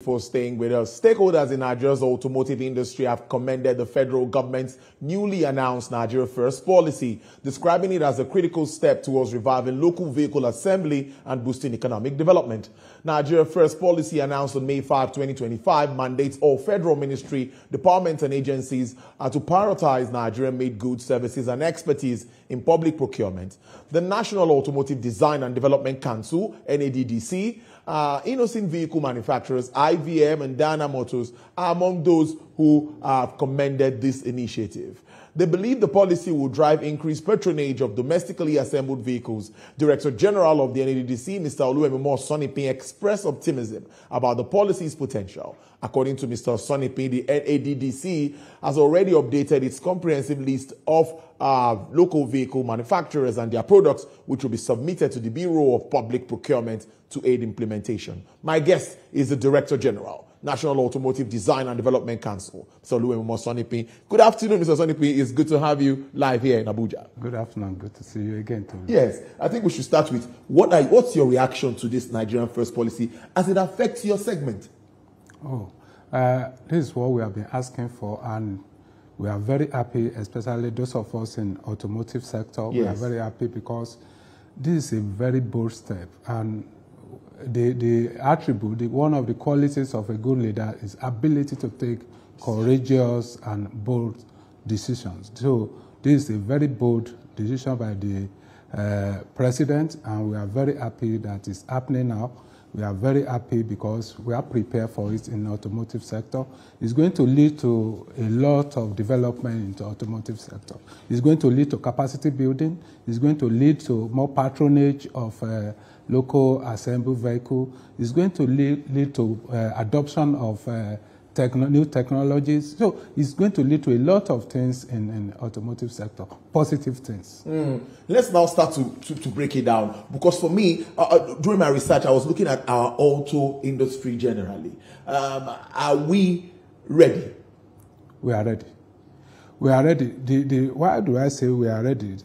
For staying with us. Stakeholders in Nigeria's automotive industry have commended the federal government's newly announced Nigeria First policy, describing it as a critical step towards reviving local vehicle assembly and boosting economic development. Nigeria First policy announced on May 5, 2025 mandates all federal ministry, departments and agencies to prioritize Nigerian-made goods, services and expertise in public procurement. The National Automotive Design and Development Council, NADDC, Innocent Vehicle Manufacturers, IVM and Dana Motors are among those who have commended this initiative. They believe the policy will drive increased patronage of domestically assembled vehicles. Director General of the NADDC, Mr. Oluwemimo Sonipin, expressed optimism about the policy's potential. According to Mr. Sonipin, the NADDC has already updated its comprehensive list of local vehicle manufacturers and their products, which will be submitted to the Bureau of Public Procurement to aid implementation. My guest is the Director General, National Automotive Design and Development Council, Mr. Oluwemimo Sonipin. Good afternoon, Mr. Sonipin. It's good to have you live here in Abuja. Good afternoon. Good to see you again, too. Yes, I think we should start with what's your reaction to this Nigerian First policy as it affects your segment? This is what we have been asking for, and we are very happy, especially those of us in automotive sector. Yes. We are very happy because this is a very bold step, and the attribute, one of the qualities of a good leader is ability to take courageous and bold decisions. So this is a very bold decision by the president, and we are very happy that it's happening now. We are very happy because we are prepared for it in the automotive sector. It's going to lead to a lot of development in the automotive sector. It's going to lead to capacity building. It's going to lead to more patronage of local assembled vehicle. It's going to lead to adoption of new technologies. So it's going to lead to a lot of things in the automotive sector, positive things. Let's now start to break it down. Because for me, during my research, I was looking at our auto industry generally. Are we ready? We are ready. We are ready. Why do I say we are ready?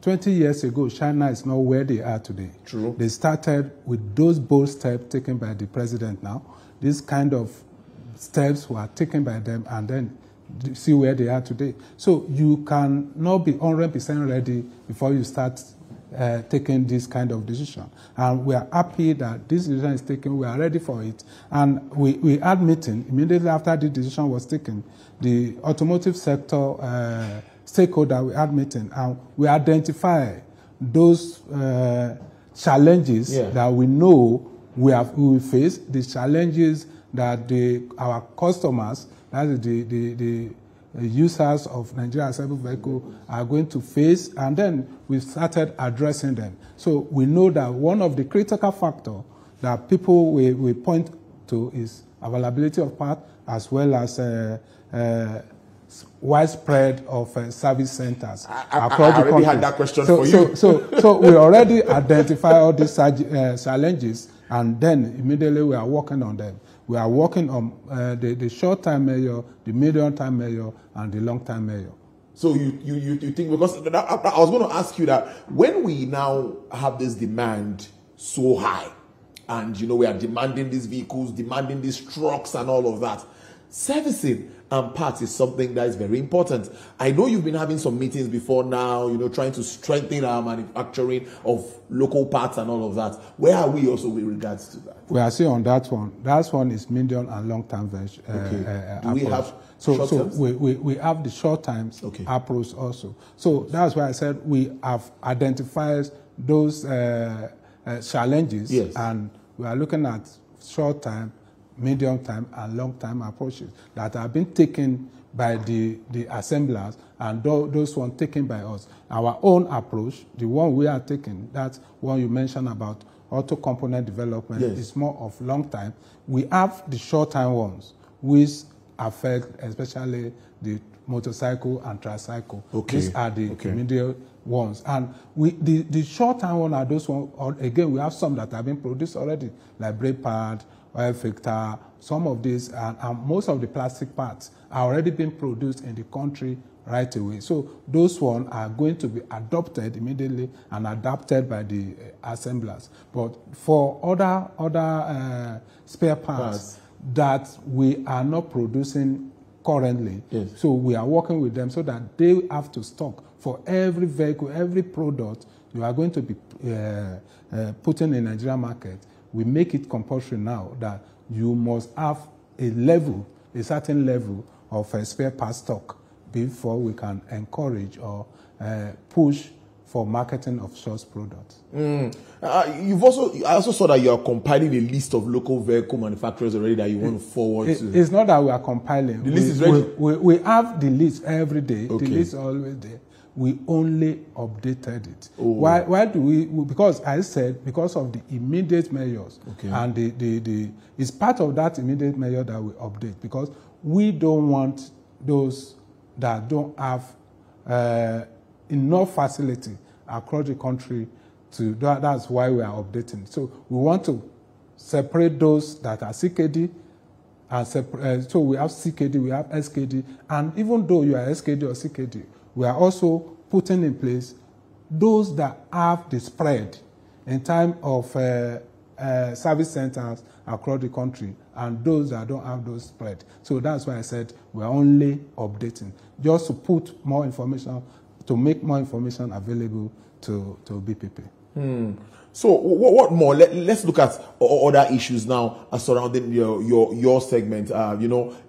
20 years ago, China is not where they are today. True. They started with those bold steps taken by the president now. This kind of steps were taken by them, and then see where they are today. So you cannot be 100% ready before you start taking this kind of decision. And we are happy that this decision is taken. We are ready for it. And we had meeting immediately after the decision was taken. The automotive sector stakeholder, we had meeting, and we identify those challenges that we know we will face, the challenges that our customers, that is the users of Nigerian assembled vehicle, are going to face, and then we started addressing them. So we know that one of the critical factors that people will point to is availability of parts, as well as widespread of service centers across the country. I already had that question for you. So we already identify all these challenges, and then immediately we are working on them. We are working on the short-term measure, the medium-term measure, and the long-term measure. So you think, because I was going to ask you that when we now have this demand so high, and we are demanding these vehicles, demanding these trucks and all of that, servicing and parts is something that is very important. I know you've been having some meetings before now, trying to strengthen our manufacturing of local parts and all of that. Where are we also with regards to that? We are still on that one. That one is medium and long-term version. Do we have short terms? We have the short-term approach also. So that's why I said we have identified those challenges, and we are looking at short-term, medium-term and long-term approaches that have been taken by the assemblers, and those ones taken by us. Our own approach, the one we are taking, that's one you mentioned about auto component development, is more of long-time. We have the short-time ones, which affect especially the motorcycle and tricycle. These are the immediate ones. And the short-time ones are those ones, again, we have some that have been produced already, like brake pad, oil filter, some of these, and most of the plastic parts are already being produced in the country right away. So those ones are going to be adopted immediately and adapted by the assemblers. But for other spare parts, that we are not producing currently. Yes. So we are working with them so that they have to stock for every vehicle, every product you are going to be putting in the Nigerian market. We make it compulsory now that you must have a certain level of spare part stock before we can encourage or push for marketing of such products. I also saw that you are compiling a list of local vehicle manufacturers already that you want to forward to. It's not that we are compiling. The list is ready? We have the list every day. Okay. The list is always there. We only updated it. Oh. Why do we? Because I said because of the immediate measures, okay, and it's part of that immediate measure that we update, because we don't want those that don't have enough facility across the country to. That's why we are updating. So we want to separate those that are CKD. And so we have CKD, we have SKD, and even though you are SKD or CKD, we are also putting in place those that have the spread in terms of service centers across the country, and those that don't have those spread. So that's why I said we're only updating, just to put more information, to make more information available to BPP. So what more? Let's look at other issues now surrounding your segment.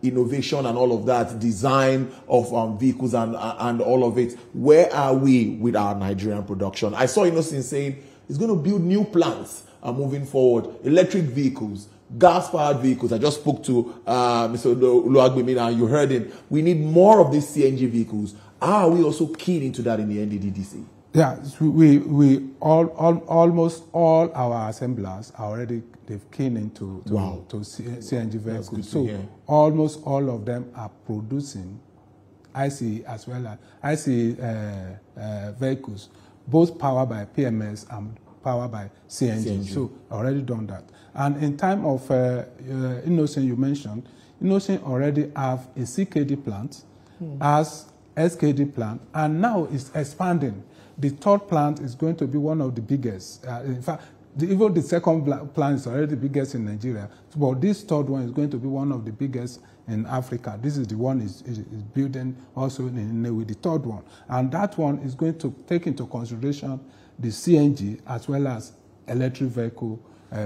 Innovation and all of that, design of vehicles and all of it. Where are we with our Nigerian production? I saw Innocent saying it's going to build new plants moving forward. Electric vehicles, gas-powered vehicles. I just spoke to Mr. Oluwagbemi and you heard him. We need more of these CNG vehicles. Are we also keen into that in the NDDDC? Yeah, we almost all our assemblers are already, they've keen into CNG vehicles. So almost all of them are producing ICE as well as ICE vehicles, both powered by PMS and powered by CNG. So already done that. And in time of Innocent, you mentioned, Innocent already have a CKD plant as SKD plant, and now it's expanding. The third plant is going to be one of the biggest. In fact, even the second plant is already the biggest in Nigeria. But this third one is going to be one of the biggest in Africa. This is the one is building also with the third one. And that one is going to take into consideration the CNG as well as electric vehicle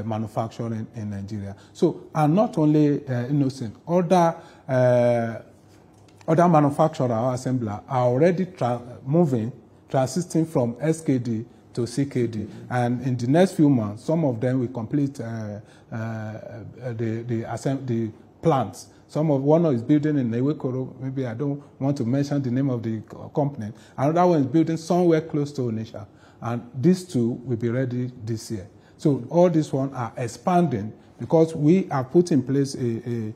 manufacturing in Nigeria. So, and not only Innocent, other manufacturers or assemblers are already transiting from SKD to CKD. And in the next few months, some of them will complete the plants. One is building in Ewekoro, maybe I don't want to mention the name of the company. Another one is building somewhere close to Onitsha. And these two will be ready this year. So all these ones are expanding because we have put in place a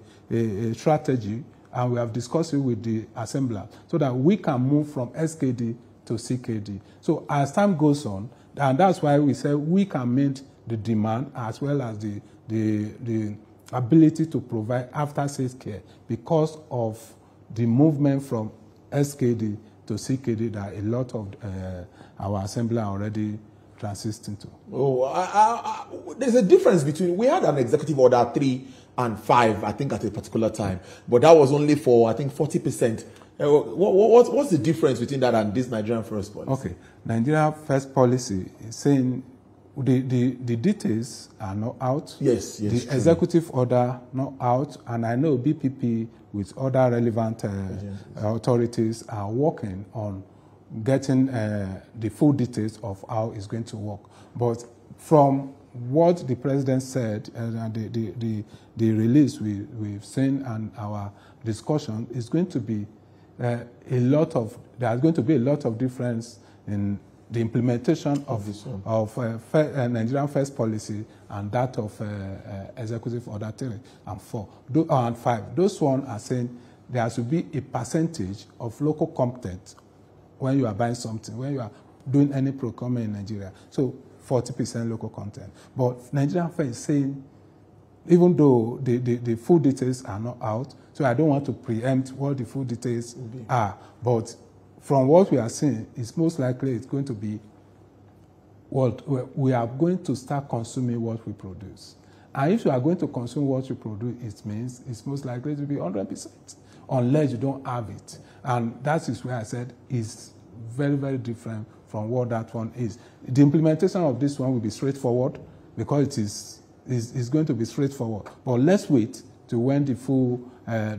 strategy, and we have discussed it with the assembler so that we can move from SKD to CKD. So as time goes on, and that's why we say we can meet the demand as well as the ability to provide after-sales care because of the movement from SKD to CKD that a lot of our assembler already transiting to. There's a difference between, we had an executive order 3 and 5, I think at a particular time, but that was only for, I think, 40%. What's the difference between that and this Nigerian First policy? Okay, Nigerian First policy is saying the details are not out. Yes, the true. Executive order not out, and I know BPP with other relevant authorities are working on getting the full details of how it's going to work. But from what the president said and the release we've seen and our discussion is going to be there's going to be a lot of difference in the implementation of Nigerian First policy and that of Executive Order 3 and 4 and 5. Those ones are saying there has to be a percentage of local content when you are buying something, when you are doing any procurement in Nigeria. So 40% local content. But Nigerian First is saying, even though the full details are not out, so I don't want to preempt what the full details are, but from what we are seeing, it's most likely it's going to be what we are going to start consuming what we produce. And if you are going to consume what you produce, it means it's most likely to be 100%, unless you don't have it. And that is where I said it's very, very different from what that one is. The implementation of this one will be straightforward because it is going to be straightforward. But let's wait to when the full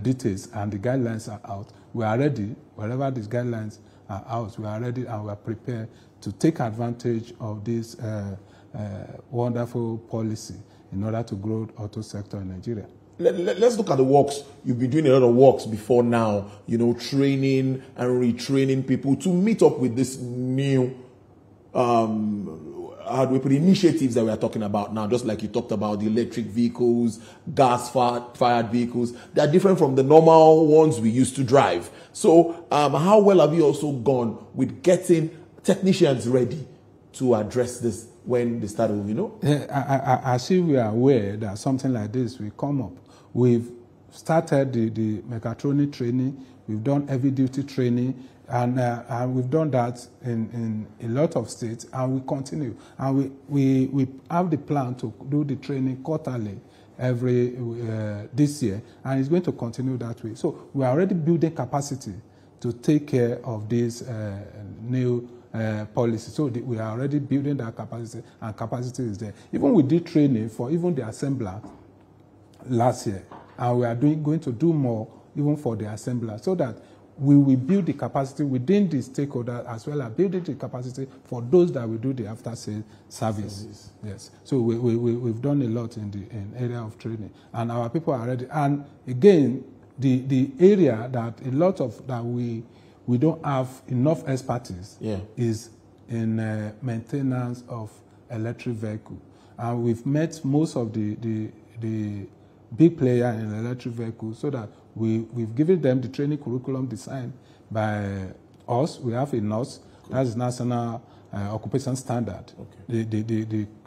details and the guidelines are out. We are ready, wherever these guidelines are out, we are ready and we are prepared to take advantage of this wonderful policy in order to grow the auto sector in Nigeria. Let's look at the works. You've been doing a lot of works before now, you know, training and retraining people to meet up with this new, how do we put it, initiatives that we are talking about now, just like you talked about the electric vehicles, gas-fired vehicles. They are different from the normal ones we used to drive. So how well have you also gone with getting technicians ready to address this when they started, you know? I see we are aware that something like this will come up. We've started the mechatronic training, we've done heavy duty training, and we've done that in a lot of states, and we continue. And we have the plan to do the training quarterly this year, and it's going to continue that way. So we are already building capacity to take care of this new policy. So we are already building that capacity, and capacity is there. Even we did training for even the assembler last year, and we are going to do more even for the assembler, so that we will build the capacity within the stakeholder as well as building the capacity for those that will do the after-sales service. Yes. So we've done a lot in the area of training, and our people are ready. And again, the area that a lot of that we don't have enough expertise is in maintenance of electric vehicle. And we've met most of the big player in electric vehicles, so that we've given them the training curriculum designed by us. We have a NOS, that's National Occupation Standard. Okay.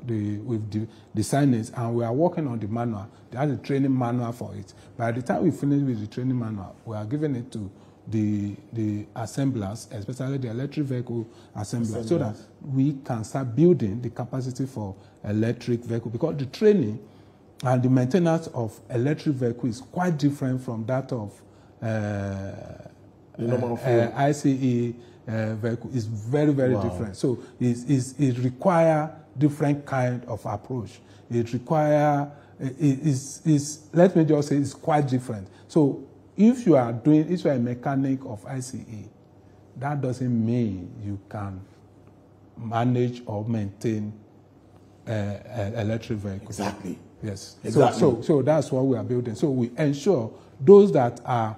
We've designed it, and we are working on the manual. There's a training manual for it. By the time we finish with the training manual, we are giving it to the assemblers, especially the electric vehicle assemblers, so that we can start building the capacity for electric vehicle, because the training and the maintenance of electric vehicle is quite different from that of ICE vehicle. Is very, very different. So it requires different kind of approach. It requires, let me just say, it's quite different. So if you are a mechanic of ICE, that doesn't mean you can manage or maintain electric vehicle. Exactly. Yes. Exactly. So that's what we are building. So we ensure those that are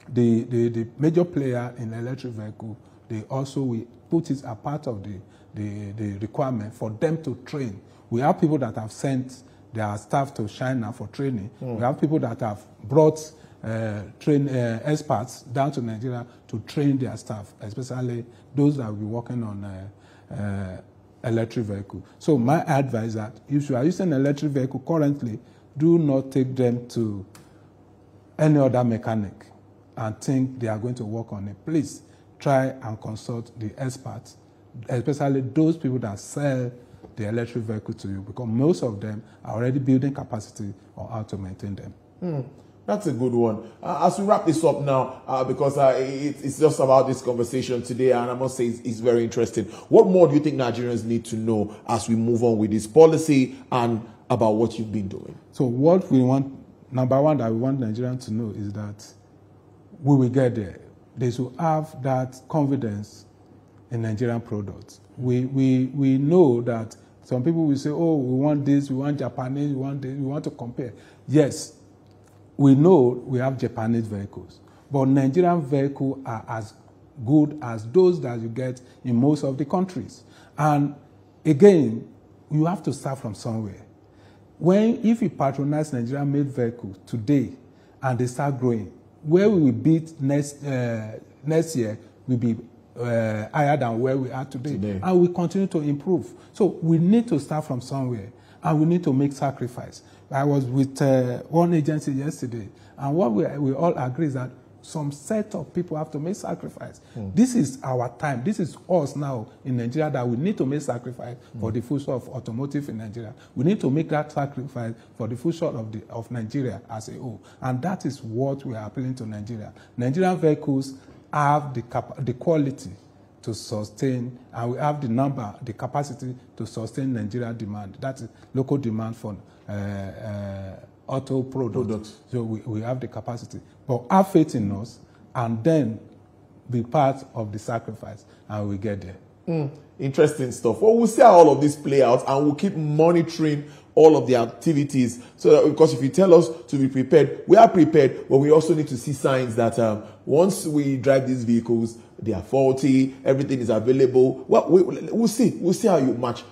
the major player in electric vehicle, they also we put it as part of the requirement for them to train. We have people that have sent their staff to China for training. We have people that have brought experts down to Nigeria to train their staff, especially those that will be working on electric vehicle. So my advice is that if you are using an electric vehicle currently, do not take them to any other mechanic and think they are going to work on it. Please try and consult the experts, especially those people that sell the electric vehicle to you, because most of them are already building capacity on how to maintain them. That's a good one. As we wrap this up now, because it's just about this conversation today, and I must say it's very interesting. What more do you think Nigerians need to know as we move on with this policy and about what you've been doing? So what we want, number one, that we want Nigerians to know is that we will get there. They should have that confidence in Nigerian products. We know that some people will say, oh, we want this, we want Japanese, we want this, we want to compare. Yes. We know we have Japanese vehicles, but Nigerian vehicles are as good as those that you get in most of the countries. And again, you have to start from somewhere. If you patronize Nigerian-made vehicles today and they start growing, where we will be next year will be higher than where we are today. And we continue to improve. So we need to start from somewhere, and we need to make sacrifice. I was with one agency yesterday, and what we all agree is that some set of people have to make sacrifice. This is our time. This is us now in Nigeria that we need to make sacrifice for the future of automotive in Nigeria. We need to make that sacrifice for the future of Nigeria as a whole. And that is what we are appealing to Nigeria. Nigerian vehicles have the quality to sustain, and we have the capacity to sustain Nigerian demand. That is local demand for auto products. So we have the capacity. But have faith in us and then be part of the sacrifice, and we get there. Interesting stuff. Well, we'll see how all of this play out, and we'll keep monitoring all of the activities. So that, because if you tell us to be prepared, we are prepared, but we also need to see signs that once we drive these vehicles, they are faulty, everything is available. Well, we'll see. We'll see how you match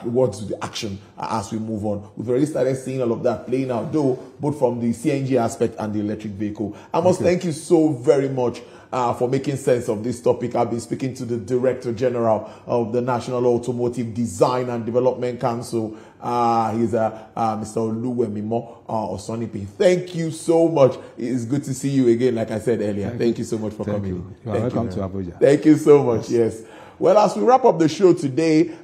towards the action as we move on. We've already started seeing all of that playing out, though, both from the CNG aspect and the electric vehicle. I must thank you so very much for making sense of this topic. I've been speaking to the Director General of the National Automotive Design and Development Council. He's Mr. Oluwemimo Osonipi. Thank you so much. It's good to see you again, like I said earlier. Thank you so much for coming. You are welcome to Abuja. Thank you so much. Yes. Well, as we wrap up the show today,